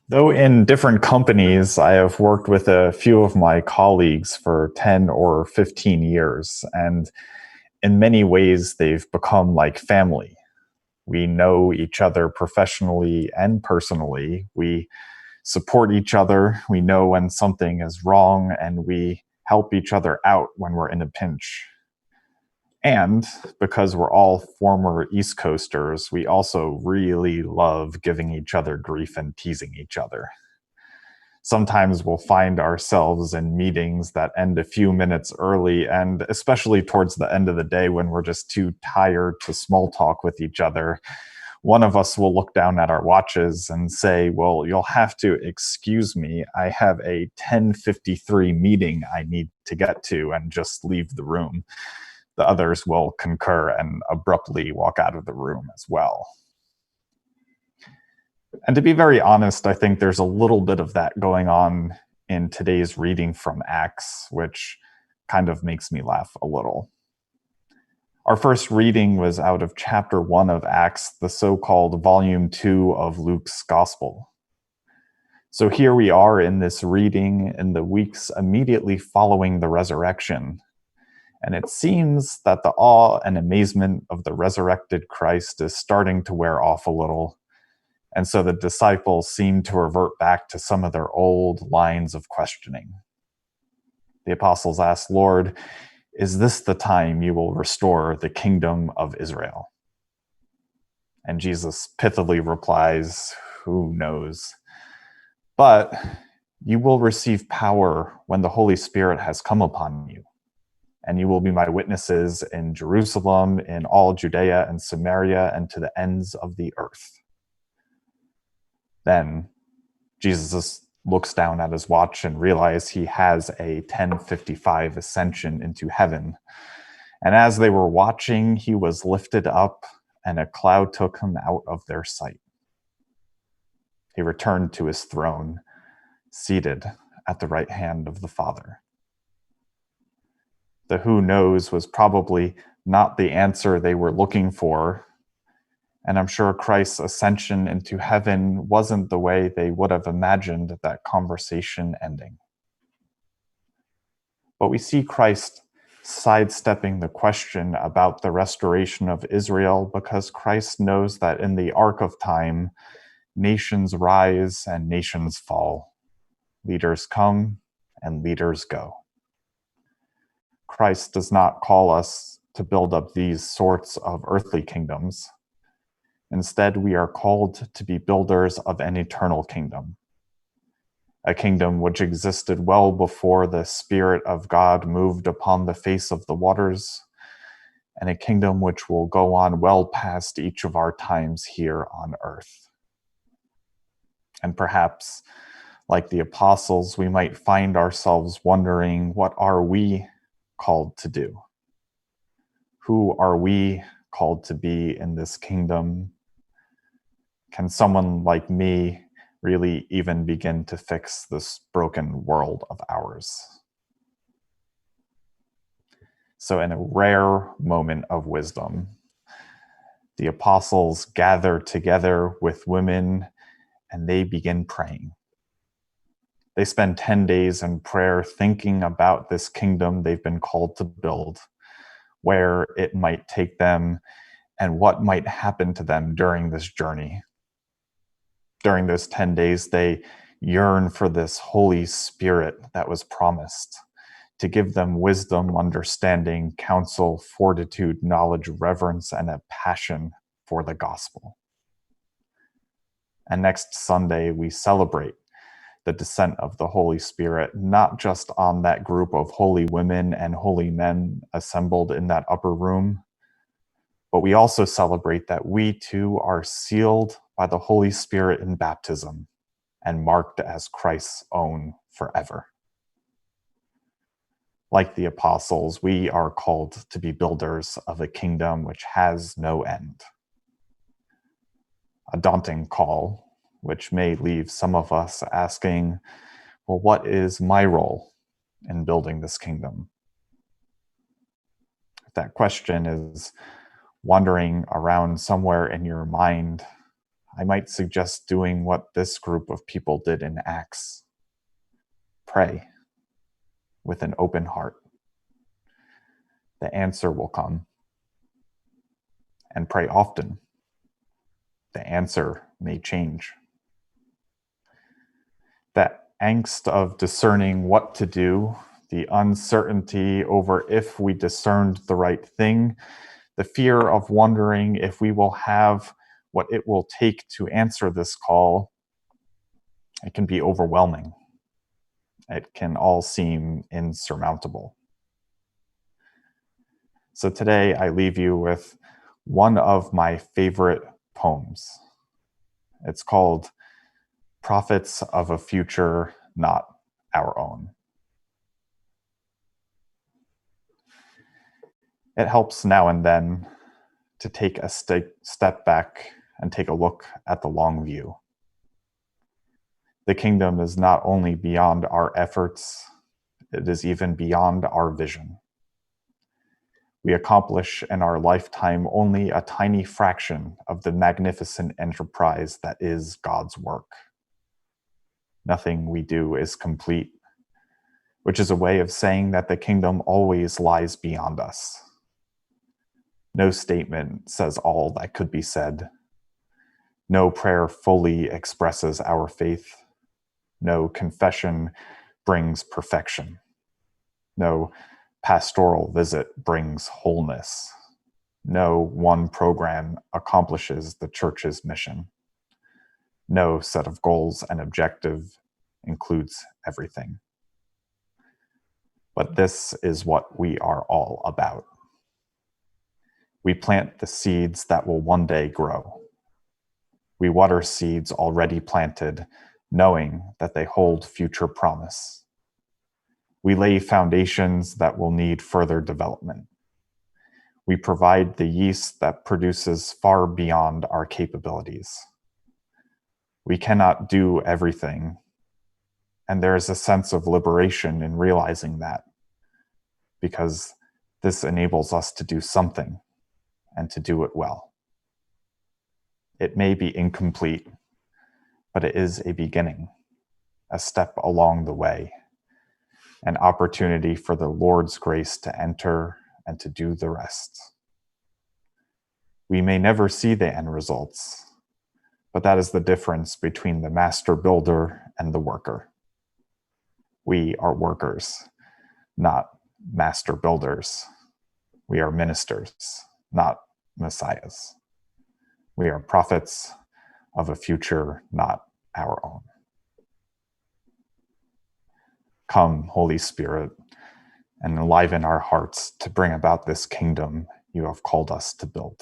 Though in different companies, I have worked with a few of my colleagues for 10 or 15 years, and in many ways, they've become like family. We know each other professionally and personally. We support each other. We know when something is wrong, and we help each other out when we're in a pinch. And because we're all former East Coasters, we also really love giving each other grief and teasing each other. Sometimes we'll find ourselves in meetings that end a few minutes early, and especially towards the end of the day when we're just too tired to small talk with each other, one of us will look down at our watches and say, well, you'll have to excuse me. I have a 10:53 meeting I need to get to, and just leave the room. The others will concur and abruptly walk out of the room as well. And to be very honest, I think there's a little bit of that going on in today's reading from Acts, which kind of makes me laugh a little. Our first reading was out of chapter 1 of Acts, the so-called volume 2 of Luke's Gospel. So here we are in this reading in the weeks immediately following the resurrection. And it seems that the awe and amazement of the resurrected Christ is starting to wear off a little. And so the disciples seem to revert back to some of their old lines of questioning. The apostles ask, Lord, is this the time you will restore the kingdom of Israel? And Jesus pithily replies, who knows? But you will receive power when the Holy Spirit has come upon you. And you will be my witnesses in Jerusalem, in all Judea and Samaria, and to the ends of the earth. Then Jesus looks down at his watch and realizes he has a 10:55 ascension into heaven. And as they were watching, he was lifted up, and a cloud took him out of their sight. He returned to his throne, seated at the right hand of the Father. The who knows was probably not the answer they were looking for, and I'm sure Christ's ascension into heaven wasn't the way they would have imagined that conversation ending. But we see Christ sidestepping the question about the restoration of Israel because Christ knows that in the arc of time, nations rise and nations fall. Leaders come and leaders go. Christ does not call us to build up these sorts of earthly kingdoms. Instead, we are called to be builders of an eternal kingdom, a kingdom which existed well before the Spirit of God moved upon the face of the waters, and a kingdom which will go on well past each of our times here on earth. And perhaps, like the apostles, we might find ourselves wondering, what are we called to do? Who are we called to be in this kingdom? Can someone like me really even begin to fix this broken world of ours? So in a rare moment of wisdom, the apostles gather together with women and they begin praying. They spend 10 days in prayer thinking about this kingdom they've been called to build, where it might take them, and what might happen to them during this journey. During those 10 days, they yearn for this Holy Spirit that was promised to give them wisdom, understanding, counsel, fortitude, knowledge, reverence, and a passion for the gospel. And next Sunday, we celebrate the descent of the Holy Spirit, not just on that group of holy women and holy men assembled in that upper room, but we also celebrate that we too are sealed by the Holy Spirit in baptism and marked as Christ's own forever. Like the apostles, we are called to be builders of a kingdom which has no end. A daunting call, which may leave some of us asking, well, what is my role in building this kingdom? If that question is wandering around somewhere in your mind, I might suggest doing what this group of people did in Acts. Pray with an open heart. The answer will come. And pray often. The answer may change. That angst of discerning what to do, the uncertainty over if we discerned the right thing, the fear of wondering if we will have what it will take to answer this call, it can be overwhelming. It can all seem insurmountable. So today I leave you with one of my favorite poems. It's called Prophets of a Future Not Our Own. It helps now and then to take a step back and take a look at the long view. The kingdom is not only beyond our efforts, it is even beyond our vision. We accomplish in our lifetime only a tiny fraction of the magnificent enterprise that is God's work. Nothing we do is complete, which is a way of saying that the kingdom always lies beyond us. No statement says all that could be said. No prayer fully expresses our faith. No confession brings perfection. No pastoral visit brings wholeness. No one program accomplishes the church's mission. No set of goals and objective includes everything. But this is what we are all about. We plant the seeds that will one day grow. We water seeds already planted, knowing that they hold future promise. We lay foundations that will need further development. We provide the yeast that produces far beyond our capabilities. We cannot do everything, and there is a sense of liberation in realizing that, because this enables us to do something and to do it well. It may be incomplete, but it is a beginning, a step along the way, an opportunity for the Lord's grace to enter and to do the rest. We may never see the end results, but that is the difference between the master builder and the worker. We are workers, not master builders. We are ministers, not messiahs. We are prophets of a future not our own. Come, Holy Spirit, and enliven our hearts to bring about this kingdom you have called us to build.